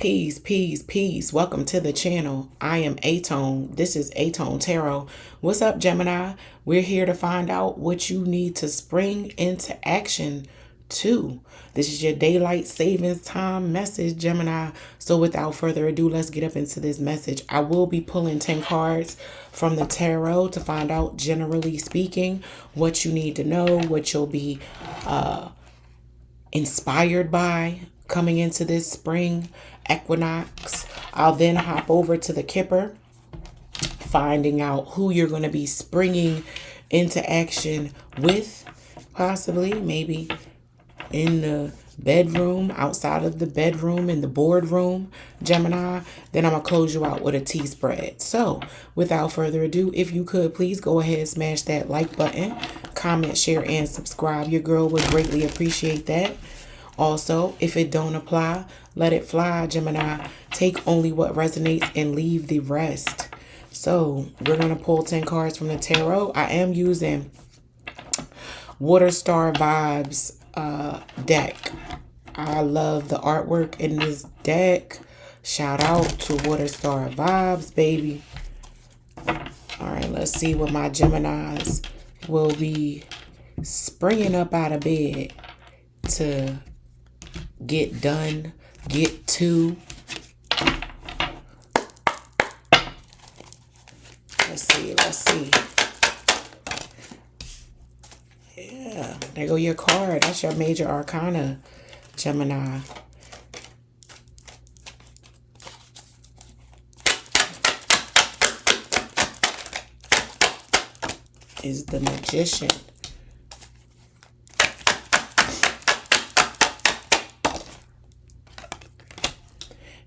Peace, peace, peace. Welcome to the channel. I am aTone. This is aTone Tarot. What's up, Gemini? We're here to find out what you need to spring into action to. This is your daylight savings time message, Gemini. So without further ado, let's get up into this message. I will be pulling 10 cards from the tarot to find out, generally speaking, what you need to know, what you'll be inspired by coming into this spring equinox. I'll then hop over to the Kipper, finding out who you're going to be springing into action with, possibly, maybe in the bedroom, outside of the bedroom, in the boardroom, Gemini. Then I'm going to close you out with a tea spread. So without further ado, if you could, please go ahead and smash that like button, comment, share, and subscribe. Your girl would greatly appreciate that. Also, if it don't apply, let it fly, Gemini. Take only what resonates and leave the rest. So we're going to pull 10 cards from the tarot. I am using Water Star Vibes deck. I love the artwork in this deck. Shout out to Water Star Vibes, baby. All right, let's see what my Geminis will be springing up out of bed to get done, get to. Let's see. Yeah, there go your card. That's your major arcana, Gemini. Is the Magician.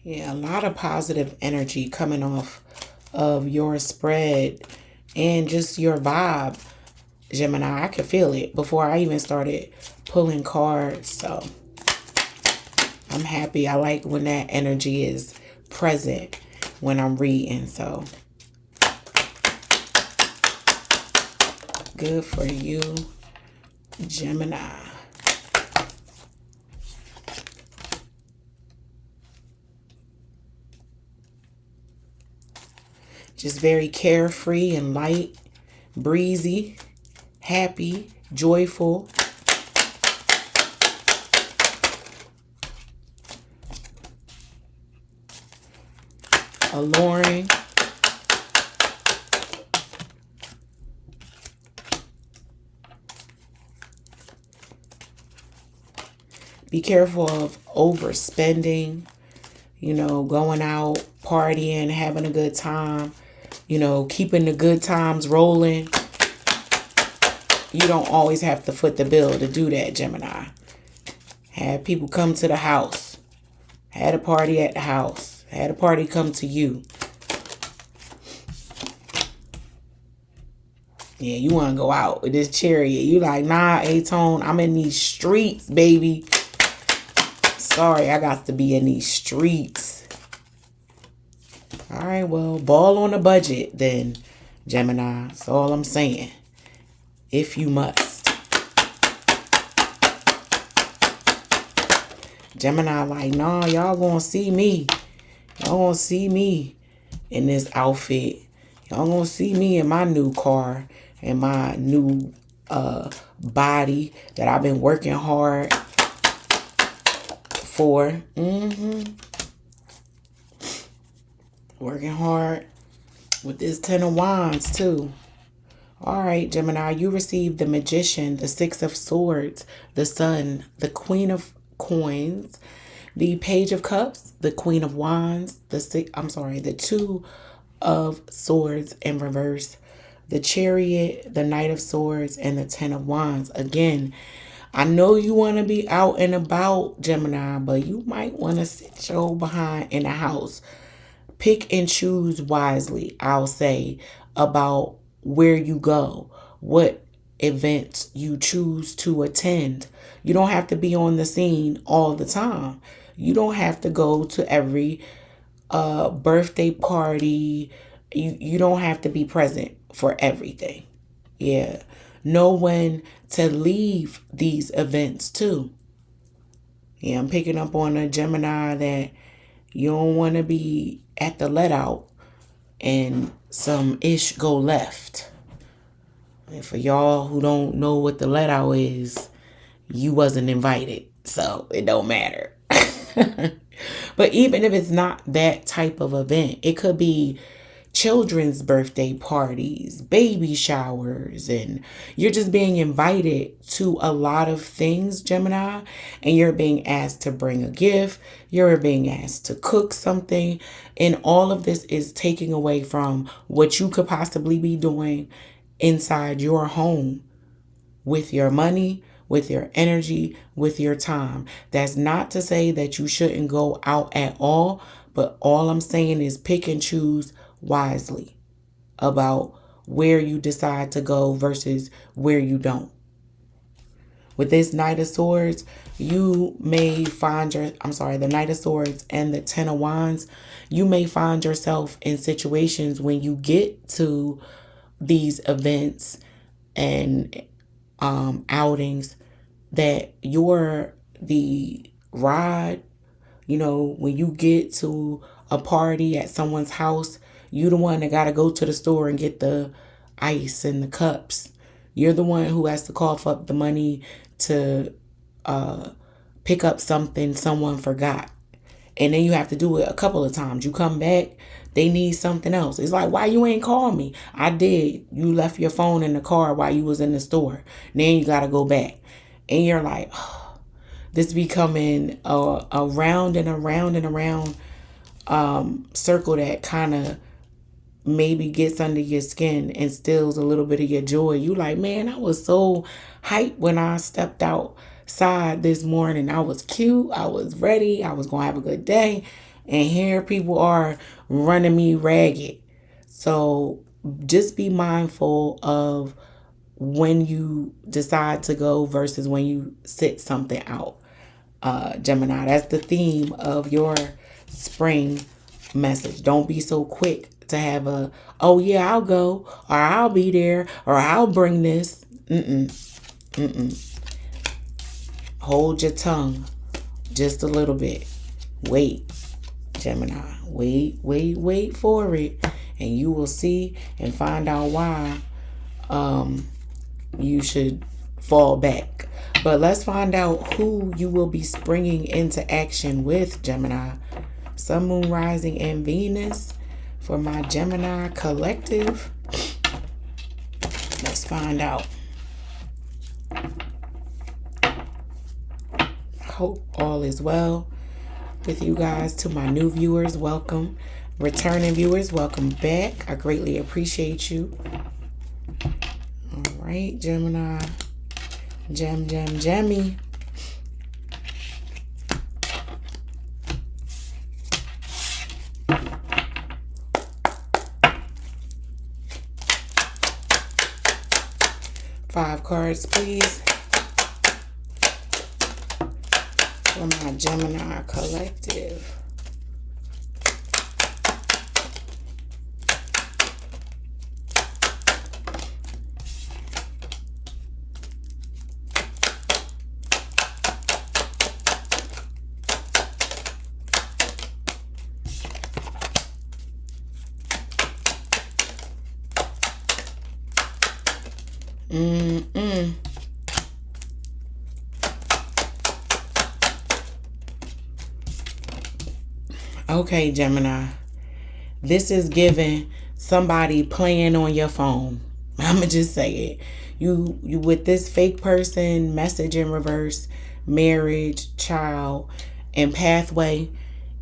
Yeah, a lot of positive energy coming off of your spread and just your vibe, Gemini. I could feel it before I even started pulling cards. So I'm happy. I like when that energy is present when I'm reading. So good for you, Gemini. Just very carefree and light, breezy, happy, joyful. Alluring. Be careful of overspending, going out, partying, having a good time. Keeping the good times rolling. You don't always have to foot the bill to do that, Gemini. Have people come to the house. Had a party at the house. Had a party come to you. Yeah, you want to go out with this chariot. You like, nah, aTone, I'm in these streets, baby. Sorry, I got to be in these streets. All right, well, ball on a budget then, Gemini. That's all I'm saying. If you must. Gemini like, nah, y'all gonna see me. Y'all gonna see me in this outfit. Y'all gonna see me in my new car and my new body that I've been working hard for. Working hard with this 10 of Wands too. All right, Gemini, you received the Magician, the Six of Swords, the Sun, the Queen of Coins, the Page of Cups, the Queen of Wands, the Two of Swords in reverse, the Chariot, the Knight of Swords, and the 10 of Wands. Again, I know you want to be out and about, Gemini, but you might want to sit your behind in the house. Pick and choose wisely, I'll say, about where you go, what events you choose to attend. You don't have to be on the scene all the time. You don't have to go to every birthday party. You don't have to be present for everything. Yeah. Know when to leave these events too. Yeah, I'm picking up on a Gemini that You don't want to be at the let out and some ish go left. And for y'all who don't know what the let out is, you wasn't invited, so it don't matter. But even if it's not that type of event, it could be children's birthday parties, baby showers, and you're just being invited to a lot of things, Gemini, and you're being asked to bring a gift, you're being asked to cook something, and all of this is taking away from what you could possibly be doing inside your home with your money, with your energy, with your time. That's not to say that you shouldn't go out at all, but all I'm saying is pick and choose wisely about where you decide to go versus where you don't. With this Knight of Swords, you may find the Knight of Swords and the Ten of Wands, you may find yourself in situations when you get to these events and outings that you're the ride. When you get to a party at someone's house, you the one that got to go to the store and get the ice and the cups. You're the one who has to cough up the money to pick up something someone forgot. And then you have to do it a couple of times. You come back, they need something else. It's like, why you ain't call me? I did. You left your phone in the car while you was in the store. Then you got to go back. And you're like, oh, this becoming a round and around and around circle that kind of maybe gets under your skin and steals a little bit of your joy. You like, man, I was so hyped when I stepped outside this morning. I was cute. I was ready. I was going to have a good day. And here people are running me ragged. So just be mindful of when you decide to go versus when you sit something out. Gemini, that's the theme of your spring message. Don't be so quick to have oh yeah, I'll go, or I'll be there, or I'll bring this. Hold your tongue just a little bit. Wait, Gemini. Wait for it. And you will see and find out why you should fall back. But let's find out who you will be springing into action with, Gemini. Sun, Moon, Rising, and Venus for my Gemini collective. Let's find out. Hope all is well with you guys. To my new viewers, welcome. Returning viewers, welcome back. I greatly appreciate you. All right, Gemini. Gemmy. Five cards, please, for my Gemini collective. Okay, Gemini. This is giving somebody playing on your phone. I'ma just say it. You with this fake person, message in reverse, marriage, child, and pathway.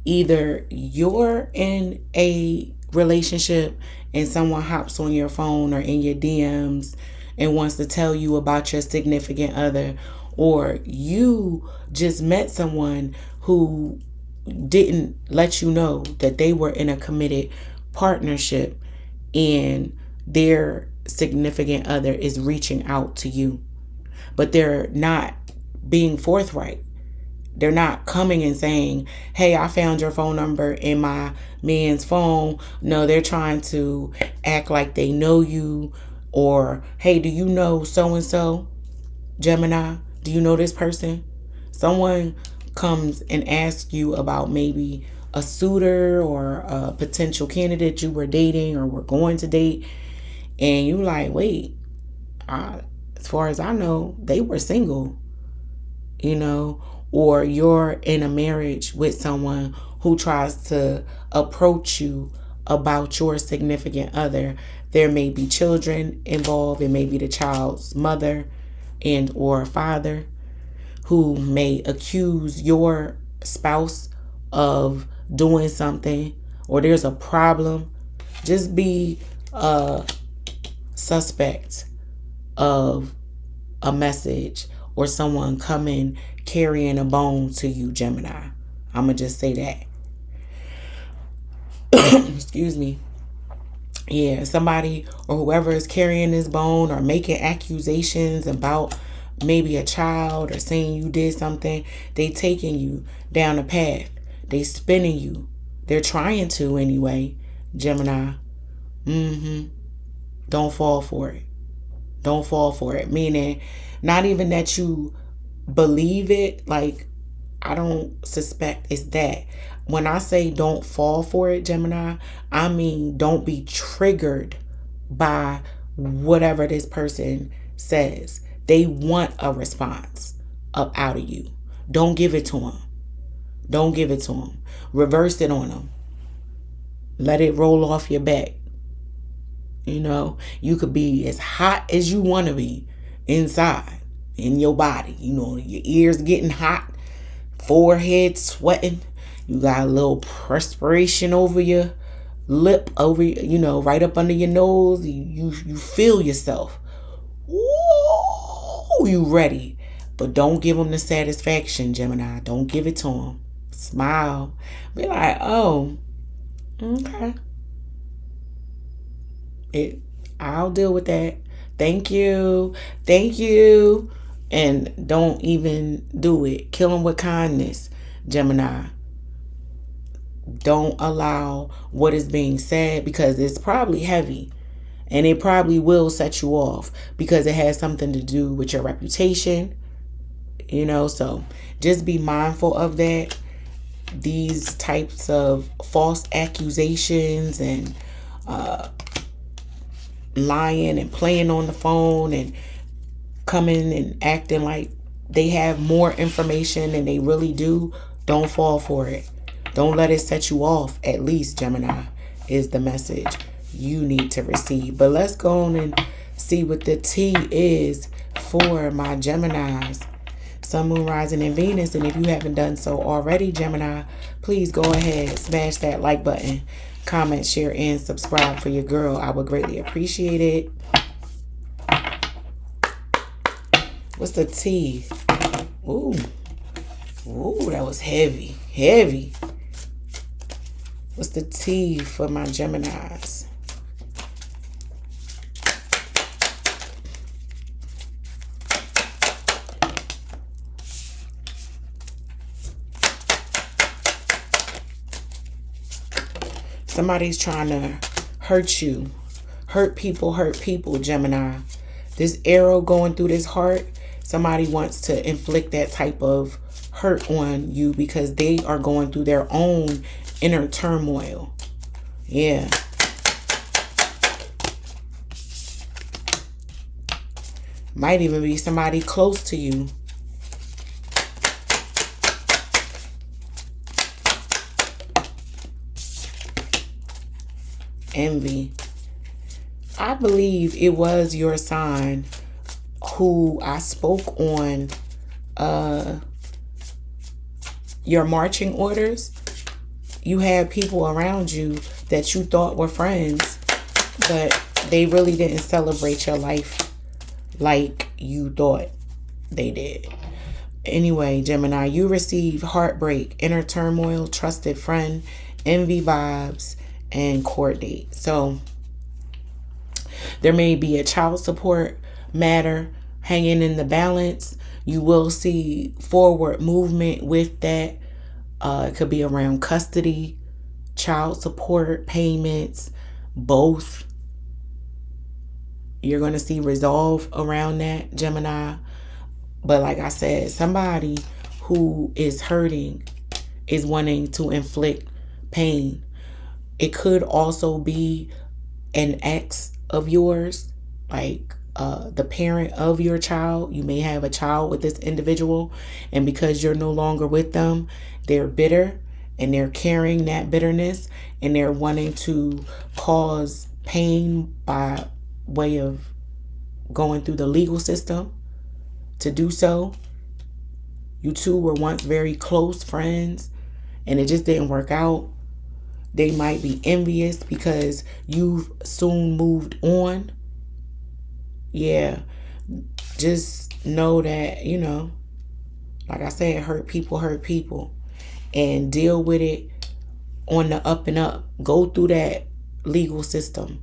Either you're in a relationship and someone hops on your phone or in your DMs and wants to tell you about your significant other, or you just met someone who didn't let you know that they were in a committed partnership and their significant other is reaching out to you, but they're not being forthright. They're not coming and saying, hey, I found your phone number in my man's phone. No, they're trying to act like they know you, or, hey, do you know so-and-so? Gemini, do you know this person? Someone comes and asks you about maybe a suitor or a potential candidate you were dating or were going to date, and you like, wait, as far as I know, they were single, or you're in a marriage with someone who tries to approach you about your significant other. There may be children involved. It may be the child's mother and or father who may accuse your spouse of doing something, or there's a problem. Just be a suspect of a message or someone coming carrying a bone to you, Gemini. I'm going to just say that. Excuse me. Yeah, somebody or whoever is carrying this bone or making accusations about maybe a child or saying you did something, they taking you down a path. They spinning you. They're trying to anyway, Gemini. Don't fall for it. Don't fall for it. Meaning, not even that you believe it. Like, I don't suspect it's that. When I say don't fall for it, Gemini, I mean don't be triggered by whatever this person says. They want a response up out of you. Don't give it to them. Don't give it to them. Reverse it on them. Let it roll off your back. You could be as hot as you want to be inside, in your body. Your ears getting hot, forehead sweating. You got a little perspiration over your lip, over, right up under your nose. You feel yourself. Ooh, you ready. But don't give them the satisfaction, Gemini. Don't give it to them. Smile. Be like, oh, okay. I'll deal with that. Thank you. Thank you. And don't even do it. Kill them with kindness, Gemini. Don't allow what is being said, because it's probably heavy and it probably will set you off because it has something to do with your reputation, so just be mindful of that. These types of false accusations and lying and playing on the phone and coming and acting like they have more information than they really do, don't fall for it. Don't let it set you off, at least, Gemini, is the message you need to receive. But let's go on and see what the T is for my Geminis. Sun, Moon, Rising, and Venus. And if you haven't done so already, Gemini, please go ahead, smash that like button, comment, share, and subscribe for your girl. I would greatly appreciate it. What's the T? Ooh, that was heavy. Heavy. What's the T for my Geminis? Somebody's trying to hurt you. Hurt people, Gemini. This arrow going through this heart, somebody wants to inflict that type of hurt on you because they are going through their own inner turmoil. Yeah. Might even be somebody close to you. Envy. I believe it was your sign who I spoke on your marching orders. You had people around you that you thought were friends, but they really didn't celebrate your life like you thought they did. Anyway, Gemini, you receive heartbreak, inner turmoil, trusted friend, envy vibes, and court date. So there may be a child support matter hanging in the balance. You will see forward movement with that. It could be around custody, child support payments, both. You're going to see resolve around that, Gemini. But like I said, somebody who is hurting is wanting to inflict pain. It could also be an ex of yours, like the parent of your child. You may have a child with this individual, and because you're no longer with them, they're bitter and they're carrying that bitterness, and they're wanting to cause pain by way of going through the legal system to do so. You two were once very close friends and it just didn't work out. They might be envious because you've soon moved on. Yeah, just know that, like I said, hurt people, and deal with it on the up and up. Go through that legal system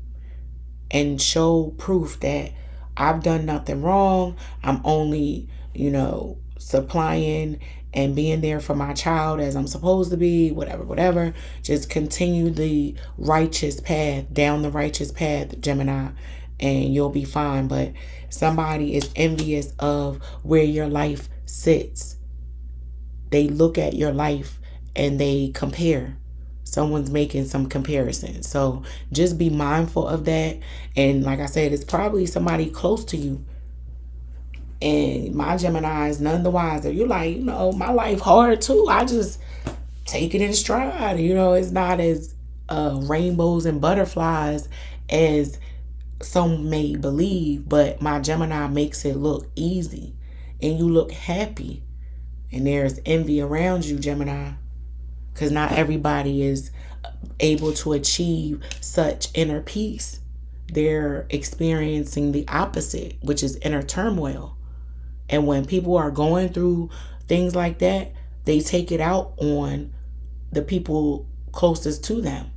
and show proof that I've done nothing wrong. I'm only, supplying and being there for my child as I'm supposed to be, whatever. Just continue the righteous path, down the righteous path, Gemini, and you'll be fine. But somebody is envious of where your life sits. They look at your life and they compare. Someone's making some comparisons. So just be mindful of that. And like I said, it's probably somebody close to you. And my Gemini is none the wiser. You're like, my life hard too. I just take it in stride. It's not as rainbows and butterflies as some may believe. But my Gemini makes it look easy. And you look happy. And there's envy around you, Gemini. Because not everybody is able to achieve such inner peace. They're experiencing the opposite, which is inner turmoil. And when people are going through things like that, they take it out on the people closest to them.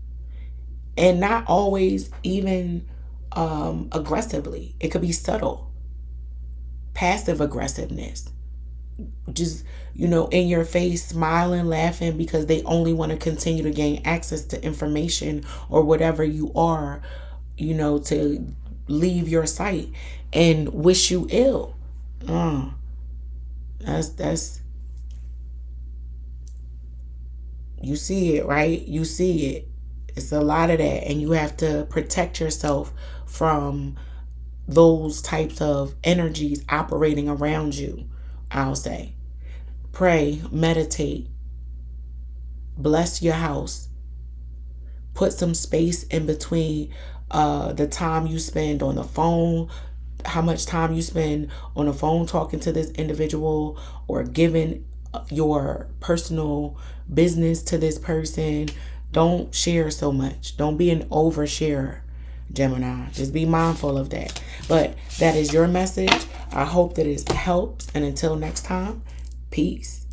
And not always even aggressively. It could be subtle. Passive aggressiveness. Just, in your face, smiling, laughing, because they only want to continue to gain access to information or whatever you are, to leave your sight and wish you ill. That's you see it, right? You see it. It's a lot of that, and you have to protect yourself from those types of energies operating around you. I'll say, pray, meditate, bless your house, put some space in between the time you spend on the phone, how much time you spend on the phone talking to this individual or giving your personal business to this person. Don't share so much. Don't be an oversharer, Gemini. Just be mindful of that. But that is your message. I hope that it helps. And until next time, peace.